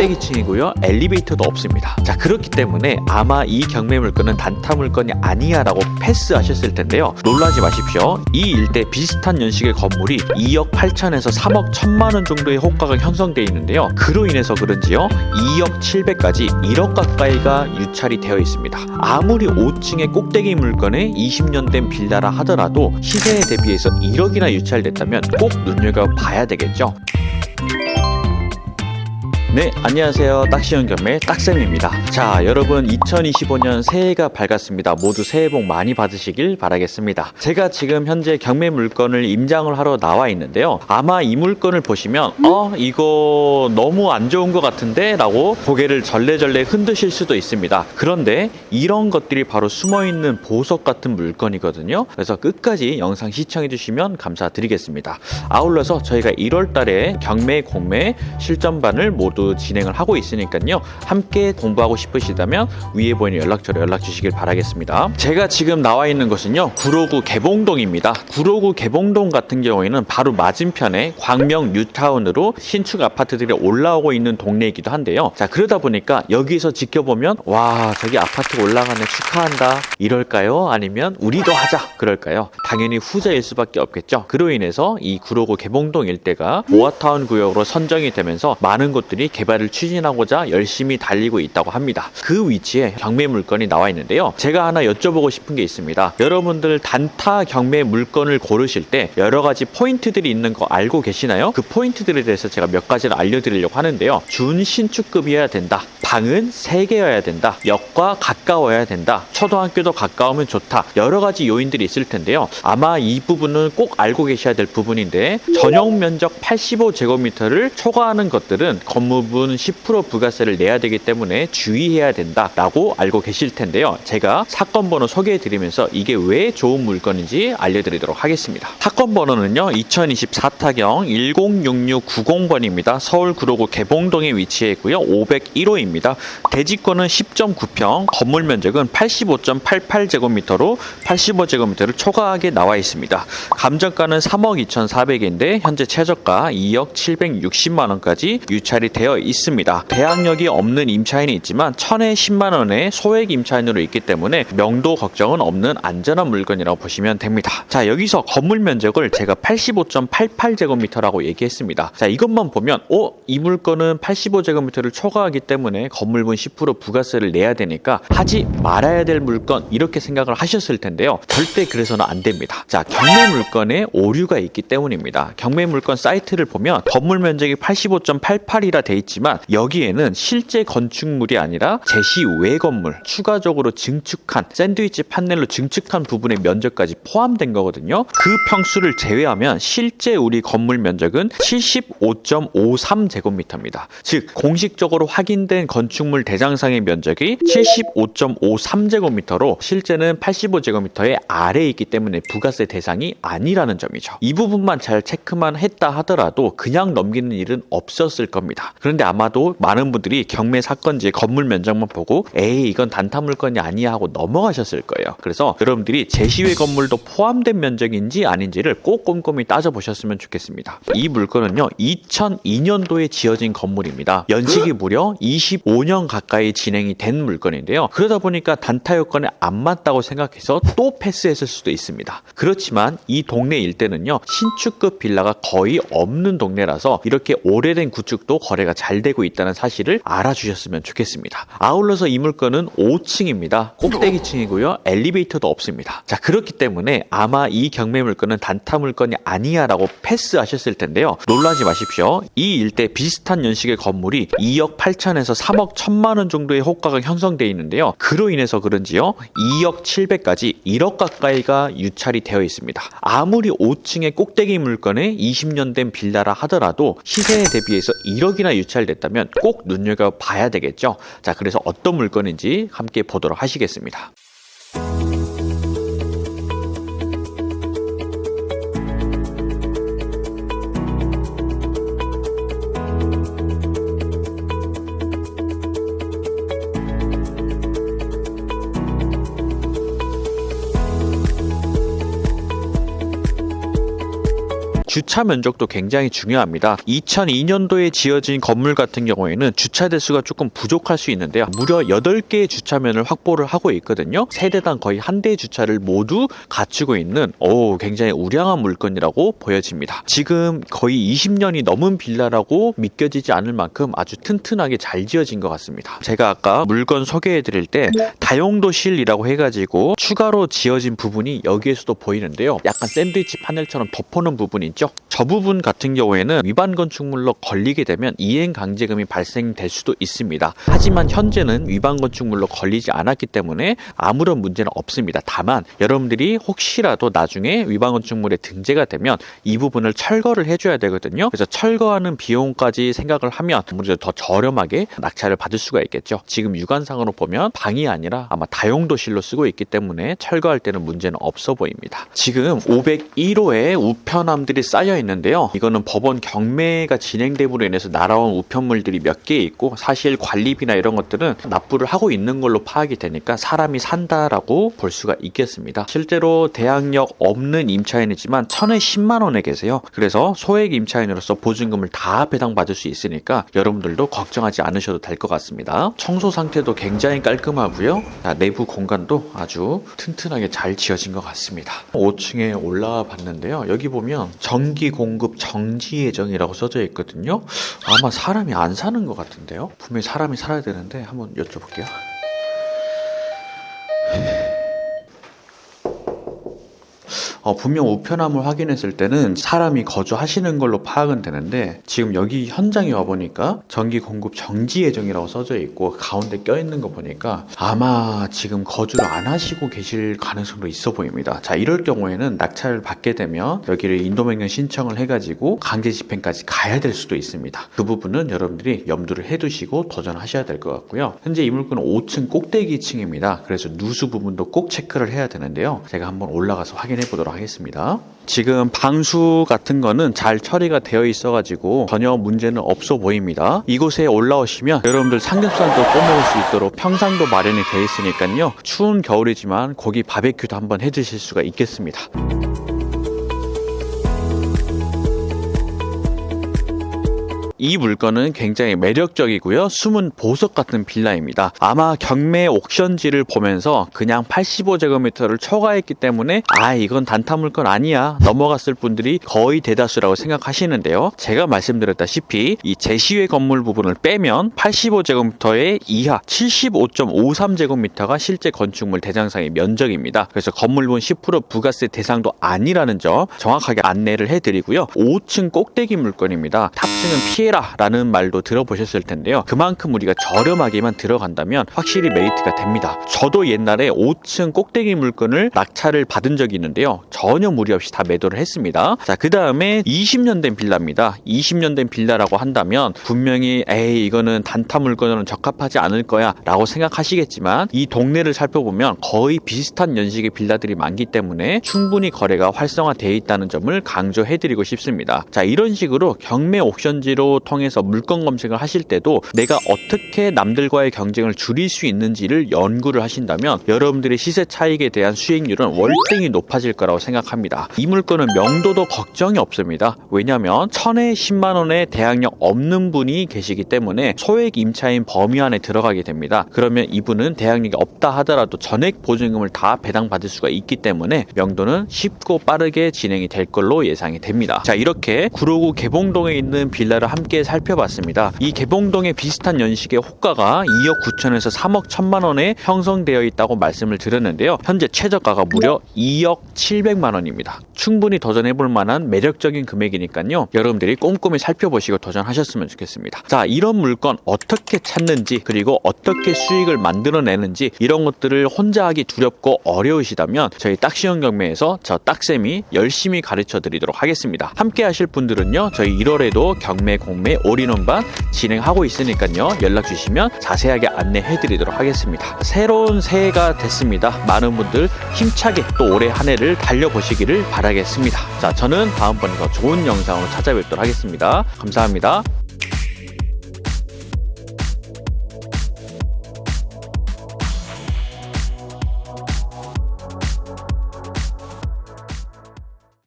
꼭대기층이고요. 엘리베이터도 없습니다. 자, 그렇기 때문에 아마 이 경매 물건은 단타 물건이 아니야 라고 패스하셨을 텐데요. 놀라지 마십시오. 이 일대 비슷한 연식의 건물이 2억 8천에서 3억 1천만 원 정도의 호가가 형성되어 있는데요. 그로 인해서 그런지요, 2억 700까지 1억 가까이가 유찰이 되어 있습니다. 아무리 5층의 꼭대기 물건에 20년 된 빌라라 하더라도 시세에 대비해서 1억이나 유찰됐다면 꼭 눈여겨봐야 되겠죠. 네, 안녕하세요. 딱시연 경매 딱쌤입니다. 자, 여러분 2025년 새해가 밝았습니다. 모두 새해 복 많이 받으시길 바라겠습니다. 제가 지금 현재 경매 물건을 임장을 하러 나와 있는데요. 아마 이 물건을 보시면 이거 너무 안 좋은 것 같은데 라고 고개를 절레절레 흔드실 수도 있습니다. 그런데 이런 것들이 바로 숨어있는 보석 같은 물건이거든요. 그래서 끝까지 영상 시청해 주시면 감사드리겠습니다. 아울러서 저희가 1월 달에 경매 공매 실전반을 모두 진행을 하고 있으니까요. 함께 공부하고 싶으시다면 위에 보이는 연락처로 연락 주시길 바라겠습니다. 제가 지금 나와 있는 곳은요, 구로구 개봉동입니다. 구로구 개봉동 같은 경우에는 바로 맞은편에 광명 뉴타운으로 신축 아파트들이 올라오고 있는 동네이기도 한데요. 자, 그러다 보니까 여기서 지켜보면 와, 저기 아파트 올라가네, 축하한다 이럴까요? 아니면 우리도 하자 그럴까요? 당연히 후자일 수밖에 없겠죠. 그로 인해서 이 구로구 개봉동 일대가 모아타운 구역으로 선정이 되면서 많은 곳들이 개발을 추진하고자 열심히 달리고 있다고 합니다. 그 위치에 경매 물건이 나와 있는데요. 제가 하나 여쭤보고 싶은 게 있습니다. 여러분들 단타 경매 물건을 고르실 때 여러 가지 포인트들이 있는 거 알고 계시나요? 그 포인트들에 대해서 제가 몇 가지를 알려드리려고 하는데요. 준신축급이어야 된다. 방은 3개여야 된다. 역과 가까워야 된다. 초등학교도 가까우면 좋다. 여러 가지 요인들이 있을 텐데요. 아마 이 부분은 꼭 알고 계셔야 될 부분인데, 전용 면적 85제곱미터를 초과하는 것들은 건물분 10% 부가세를 내야 되기 때문에 주의해야 된다라고 알고 계실 텐데요. 제가 사건 번호 소개해 드리면서 이게 왜 좋은 물건인지 알려드리도록 하겠습니다. 사건 번호는요, 2024타경 106690번입니다. 서울 구로구 개봉동에 위치해 있고요. 501호입니다. 대지권은 10.9평, 건물 면적은 85.88제곱미터로 85제곱미터를 초과하게 나와 있습니다. 감정가는 3억 2,400인데 현재 최저가 2억 760만원까지 유찰이 되어 있습니다. 대항력이 없는 임차인이 있지만 1000에 10만원의 소액 임차인으로 있기 때문에 명도 걱정은 없는 안전한 물건이라고 보시면 됩니다. 자, 여기서 건물 면적을 제가 85.88제곱미터라고 얘기했습니다. 자, 이것만 보면 이 물건은 85제곱미터를 초과하기 때문에 건물분 10% 부가세를 내야 되니까 하지 말아야 될 물건, 이렇게 생각을 하셨을 텐데요. 절대 그래서는 안 됩니다. 자, 경매 물건에 오류가 있기 때문입니다. 경매 물건 사이트를 보면 건물 면적이 85.88이라 돼 있지만 여기에는 실제 건축물이 아니라 제시 외 건물, 추가적으로 증축한 샌드위치 판넬로 증축한 부분의 면적까지 포함된 거거든요. 그 평수를 제외하면 실제 우리 건물 면적은 75.53제곱미터입니다. 즉 공식적으로 확인된 건축물 대장상의 면적이 75.53제곱미터로 실제는 85제곱미터의 아래에 있기 때문에 부가세 대상이 아니라는 점이죠. 이 부분만 잘 체크만 했다 하더라도 그냥 넘기는 일은 없었을 겁니다. 그런데 아마도 많은 분들이 경매 사건지의 건물 면적만 보고 에이, 이건 단타 물건이 아니야 하고 넘어가셨을 거예요. 그래서 여러분들이 제시외 건물도 포함된 면적인지 아닌지를 꼭 꼼꼼히 따져보셨으면 좋겠습니다. 이 물건은요, 2002년도에 지어진 건물입니다. 연식이 무려 25년 가까이 진행이 된 물건인데요. 그러다 보니까 단타 요건에 안 맞다고 생각해서 또 패스했을 수도 있습니다. 그렇지만 이 동네 일대는요, 신축급 빌라가 거의 없는 동네라서 이렇게 오래된 구축도 거래가 잘 되고 있다는 사실을 알아주셨으면 좋겠습니다. 아울러서 이 물건은 5층입니다. 꼭대기층이고요. 엘리베이터도 없습니다. 자, 그렇기 때문에 아마 이 경매 물건은 단타 물건이 아니야 라고 패스하셨을 텐데요. 놀라지 마십시오. 이 일대 비슷한 연식의 건물이 2억 8천에서 3억 1천만 원 정도의 호가가 형성되어 있는데요. 그로 인해서 그런지요, 2억 700까지 1억 가까이가 유찰이 되어 있습니다. 아무리 5층의 꼭대기 물건에 20년 된 빌라라 하더라도 시세에 대비해서 1억이나 유찰됐다면 꼭 눈여겨봐야 되겠죠. 자, 그래서 어떤 물건인지 함께 보도록 하시겠습니다. 주차 면적도 굉장히 중요합니다. 2002년도에 지어진 건물 같은 경우에는 주차 대수가 조금 부족할 수 있는데요. 무려 8개의 주차면을 확보를 하고 있거든요. 세대당 거의 한 대의 주차를 모두 갖추고 있는 굉장히 우량한 물건이라고 보여집니다. 지금 거의 20년이 넘은 빌라라고 믿겨지지 않을 만큼 아주 튼튼하게 잘 지어진 것 같습니다. 제가 아까 물건 소개해 드릴 때 다용도실이라고 해가지고 추가로 지어진 부분이 여기에서도 보이는데요. 약간 샌드위치 파넬처럼 덮어놓은 부분이 있죠. 저 부분 같은 경우에는 위반 건축물로 걸리게 되면 이행강제금이 발생될 수도 있습니다. 하지만 현재는 위반 건축물로 걸리지 않았기 때문에 아무런 문제는 없습니다. 다만 여러분들이 혹시라도 나중에 위반 건축물에 등재가 되면 이 부분을 철거를 해줘야 되거든요. 그래서 철거하는 비용까지 생각을 하면 아무래도 더 저렴하게 낙찰을 받을 수가 있겠죠. 지금 육안상으로 보면 방이 아니라 아마 다용도실로 쓰고 있기 때문에 철거할 때는 문제는 없어 보입니다. 지금 501호에 우편함들이 쌓여 있는데요. 이거는 법원 경매가 진행됨으로 인해서 날아온 우편물들이 몇 개 있고 사실 관리비나 이런 것들은 납부를 하고 있는 걸로 파악이 되니까 사람이 산다라고 볼 수가 있겠습니다. 실제로 대항력 없는 임차인이지만 천에 10만 원에 계세요. 그래서 소액 임차인으로서 보증금을 다 배당받을 수 있으니까 여러분들도 걱정하지 않으셔도 될 것 같습니다. 청소 상태도 굉장히 깔끔하고요. 내부 공간도 아주 튼튼하게 잘 지어진 것 같습니다. 5층에 올라와 봤는데요. 여기 보면 전기 공급 정지 예정이라고 써져 있거든요. 아마 사람이 안 사는 것 같은데요. 분명히 사람이 살아야 되는데 한번 여쭤볼게요. 분명 우편함을 확인했을 때는 사람이 거주하시는 걸로 파악은 되는데 지금 여기 현장에 와보니까 전기 공급 정지 예정이라고 써져 있고 가운데 껴있는 거 보니까 아마 지금 거주를 안 하시고 계실 가능성도 있어 보입니다. 자, 이럴 경우에는 낙찰을 받게 되면 여기를 인도명령 신청을 해가지고 강제 집행까지 가야 될 수도 있습니다. 그 부분은 여러분들이 염두를 해두시고 도전하셔야 될 것 같고요. 현재 이 물건은 5층 꼭대기 층입니다. 그래서 누수 부분도 꼭 체크를 해야 되는데요. 제가 한번 올라가서 확인해 보도록 하겠습니다. 지금 방수 같은 거는 잘 처리가 되어 있어가지고 전혀 문제는 없어 보입니다. 이곳에 올라오시면 여러분들 삼겹살도 꺼먹을 수 있도록 평상도 마련이 되어 있으니까요. 추운 겨울이지만 고기 바베큐도 한번 해 드실 수가 있겠습니다. 이 물건은 굉장히 매력적이고요. 숨은 보석 같은 빌라입니다. 아마 경매 옥션지를 보면서 그냥 85제곱미터를 초과했기 때문에 이건 단타 물건 아니야 넘어갔을 분들이 거의 대다수라고 생각하시는데요. 제가 말씀드렸다시피 이 제시외 건물 부분을 빼면 85제곱미터의 이하 75.53제곱미터가 실제 건축물 대장상의 면적입니다. 그래서 건물분 10% 부가세 대상도 아니라는 점 정확하게 안내를 해드리고요. 5층 꼭대기 물건입니다. 탑승은 피해 라는 말도 들어보셨을 텐데요. 그만큼 우리가 저렴하게만 들어간다면 확실히 메리트가 됩니다. 저도 옛날에 5층 꼭대기 물건을 낙찰을 받은 적이 있는데요. 전혀 무리 없이 다 매도를 했습니다. 자, 그 다음에 20년 된 빌라입니다. 20년 된 빌라라고 한다면 분명히 이거는 단타 물건으로는 적합하지 않을 거야 라고 생각하시겠지만 이 동네를 살펴보면 거의 비슷한 연식의 빌라들이 많기 때문에 충분히 거래가 활성화되어 있다는 점을 강조해드리고 싶습니다. 자, 이런 식으로 경매 옥션지로 통해서 물건 검색을 하실 때도 내가 어떻게 남들과의 경쟁을 줄일 수 있는지를 연구를 하신다면 여러분들의 시세 차익에 대한 수익률은 월등히 높아질 거라고 생각합니다. 이 물건은 명도도 걱정이 없습니다. 왜냐하면 천에 10만 원의 대항력 없는 분이 계시기 때문에 소액 임차인 범위 안에 들어가게 됩니다. 그러면 이분은 대항력이 없다 하더라도 전액 보증금을 다 배당받을 수가 있기 때문에 명도는 쉽고 빠르게 진행이 될 걸로 예상이 됩니다. 자, 이렇게 구로구 개봉동에 있는 빌라를 함께 살펴봤습니다. 이 개봉동의 비슷한 연식의 호가가 2억 9천에서 3억 1천만 원에 형성되어 있다고 말씀을 드렸는데요. 현재 최저가가 무려 2억 700만 원입니다. 충분히 도전해볼 만한 매력적인 금액이니까요. 여러분들이 꼼꼼히 살펴보시고 도전하셨으면 좋겠습니다. 자, 이런 물건 어떻게 찾는지 그리고 어떻게 수익을 만들어내는지 이런 것들을 혼자 하기 두렵고 어려우시다면 저희 딱시원 경매에서 저 딱쌤이 열심히 가르쳐 드리도록 하겠습니다. 함께 하실 분들은요. 저희 1월에도 경매 공매 올인원반 진행하고 있으니까요. 연락 주시면 자세하게 안내해 드리도록 하겠습니다. 새로운 새해가 됐습니다. 많은 분들 힘차게 또 올해 한 해를 달려보시기를 바라겠습니다. 자, 저는 다음번에 더 좋은 영상으로 찾아뵙도록 하겠습니다. 감사합니다.